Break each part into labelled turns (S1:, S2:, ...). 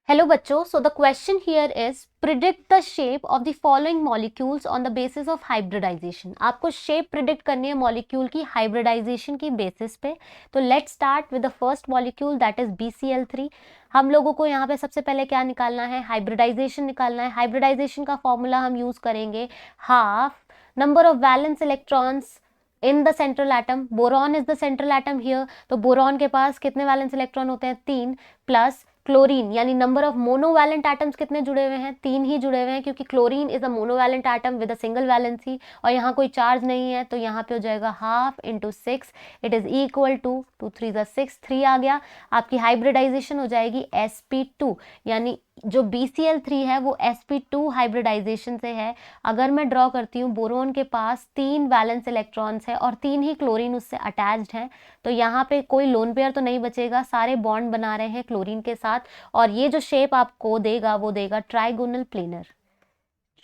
S1: Hello बच्चों, so the question here is predict the shape of the following molecules on the basis of hybridisation. आपको shape predict करनी है molecule की hybridisation की basis पे। तो let's start with the first molecule that is BCl3। हम लोगों को यहाँ पे सबसे पहले क्या निकालना है, हाइब्रिडाइजेशन निकालना है। हाइब्रिडाइजेशन का फॉर्मूला हम यूज करेंगे half number of valence electrons in the central atom. Boron is the central atom here, तो बोरॉन के पास कितने वैलेंस इलेक्ट्रॉन होते हैं, 3, प्लस क्लोरीन यानी नंबर ऑफ मोनोवैलेंट एटम्स कितने जुड़े हुए हैं, 3 ही जुड़े हुए हैं, क्योंकि chlorine is a monovalent atom with a single valency और यहाँ कोई चार्ज नहीं है, तो यहाँ पे हो जाएगा half into 6, it is equal to 2 3 6, 3 आ गया। आपकी हाइब्रिडाइजेशन हो जाएगी sp2, यानी जो BCl3 है वो sp2 हाइब्रिडाइजेशन से है। अगर मैं ड्रॉ करती हूँ, बोरोन के पास 3 वैलेंस इलेक्ट्रॉन्स है और 3 ही क्लोरीन उससे अटैच्ड हैं, तो यहाँ पे कोई लोन पेयर तो नहीं बचेगा, सारे बॉन्ड बना रहे हैं क्लोरीन के साथ, और ये जो शेप आपको देगा वो देगा ट्राइगोनल प्लेनर।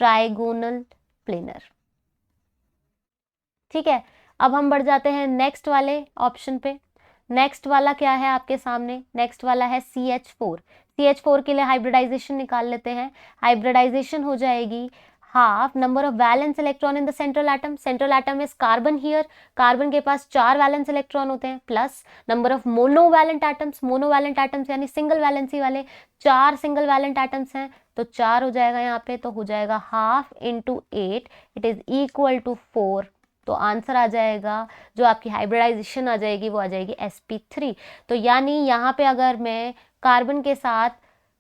S1: ट्राइगोनल प्लेनर, ठीक है। अब हम बढ़ जाते हैं नेक्स्ट वाले ऑप्शन पे। नेक्स्ट वाला क्या है आपके सामने, नेक्स्ट वाला है CH4। CH4 के लिए हाइब्रिडाइजेशन निकाल लेते हैं। हाइब्रिडाइजेशन हो जाएगी half number of valence electron in the central atom. Central atom is carbon here, carbon के पास 4 वैलेंस इलेक्ट्रॉन होते हैं, plus number of monovalent atoms. Monovalent atoms यानी सिंगल वैलेंसी वाले, 4 सिंगल वैलेंट एटम्स हैं, तो 4 हो जाएगा यहाँ पे, तो हो जाएगा half into 8, it is equal to 4। तो आंसर आ जाएगा, जो आपकी हाइब्रिडाइजेशन आ जाएगी वो आ जाएगी sp3। तो यानी यहाँ पे अगर मैं कार्बन के साथ,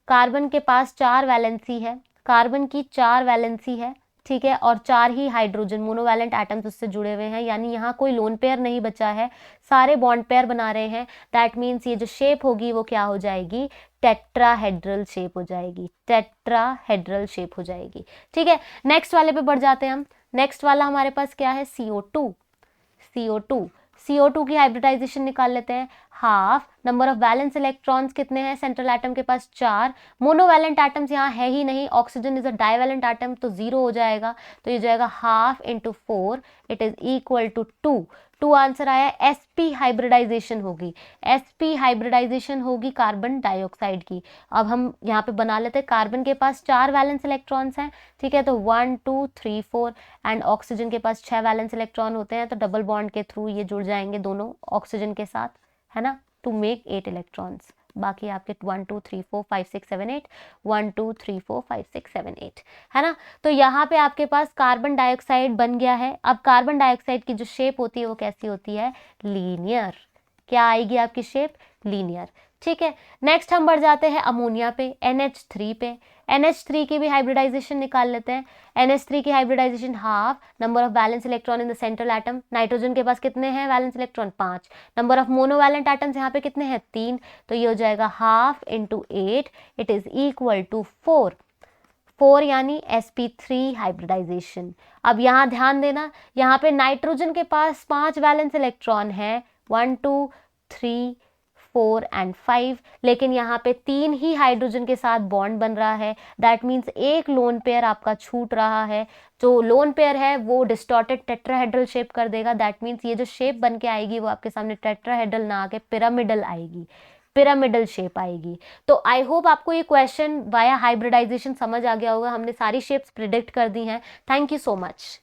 S1: कार्बन के पास 4 वैलेंसी है, कार्बन की 4 वैलेंसी है, ठीक है, और 4 ही हाइड्रोजन मोनोवैलेंट एटम्स उससे जुड़े हुए हैं, यानी यहाँ कोई लोन पेयर नहीं बचा है, सारे बॉन्ड पेयर बना रहे हैं। दैट मीन्स ये जो शेप होगी वो क्या हो जाएगी, टेट्राहेड्रल शेप हो जाएगी, टेट्राहेड्रल शेप हो जाएगी, ठीक है। नेक्स्ट वाले पे बढ़ जाते हैं हम। नेक्स्ट वाला हमारे पास क्या है, CO2। CO2 की हाइब्रिडाइजेशन निकाल लेते हैं। Half number of valence electrons कितने हैं सेंट्रल एटम के पास, 4। मोनोवैलेंट एटम्स यहाँ है ही नहीं, oxygen is a divalent atom, तो 0 हो जाएगा, तो ये जाएगा half into 4, it is equal to 2 answer आया। sp हाइब्रिडाइजेशन होगी, sp हाइब्रिडाइजेशन होगी कार्बन डाइऑक्साइड की। अब हम यहाँ पे बना लेते हैं, कार्बन के पास 4 वैलेंस इलेक्ट्रॉन्स हैं, ठीक है, तो 1 2 3 4, एंड ऑक्सीजन के पास 6 वैलेंस इलेक्ट्रॉन होते हैं, तो डबल बॉन्ड के थ्रू ये जुड़ जाएंगे दोनों ऑक्सीजन के साथ, है ना, टू मेक 8 इलेक्ट्रॉन्स। बाकी आपके 1 2 3 4 5 6 7 8, 1 2 3 4 5 6 7 8, है ना। तो यहाँ पे आपके पास कार्बन डाइऑक्साइड बन गया है। अब कार्बन डाइऑक्साइड की जो शेप होती है वो कैसी होती है, लीनियर। क्या आएगी आपकी शेप, लीनियर, ठीक है। नेक्स्ट हम बढ़ जाते हैं अमोनिया पे, NH3 पे। NH3 की भी हाइब्रिडाइजेशन निकाल लेते हैं। NH3 की hybridisation half number of valence electron in the central atom. Nitrogen के पास कितने हैं valence electron, 5। Number of monovalent atoms यहाँ पे कितने हैं, 3, तो ये हो जाएगा half into 8, it is equal to 4 यानी sp3 हाइब्रिडाइजेशन। अब यहाँ ध्यान देना, यहाँ पे नाइट्रोजन के पास 5 वैलेंस इलेक्ट्रॉन है, 1 2 3 4 एंड 5, लेकिन यहाँ पे 3 ही हाइड्रोजन के साथ बॉन्ड बन रहा है। दैट मीन्स एक लोन पेयर आपका छूट रहा है, जो लोन पेयर है वो डिस्टॉर्टेड टेट्राहेड्रल शेप कर देगा। दैट मीन्स ये जो शेप बन के आएगी वो आपके सामने टेट्राहेड्रल ना आके पिरामिडल आएगी, पिरामिडल शेप आएगी। तो आई होप आपको ये क्वेश्चन वाया हाइब्रिडाइजेशन समझ आ गया होगा, हमने सारी शेप्स प्रिडिक्ट कर दी हैं। Thank you so much.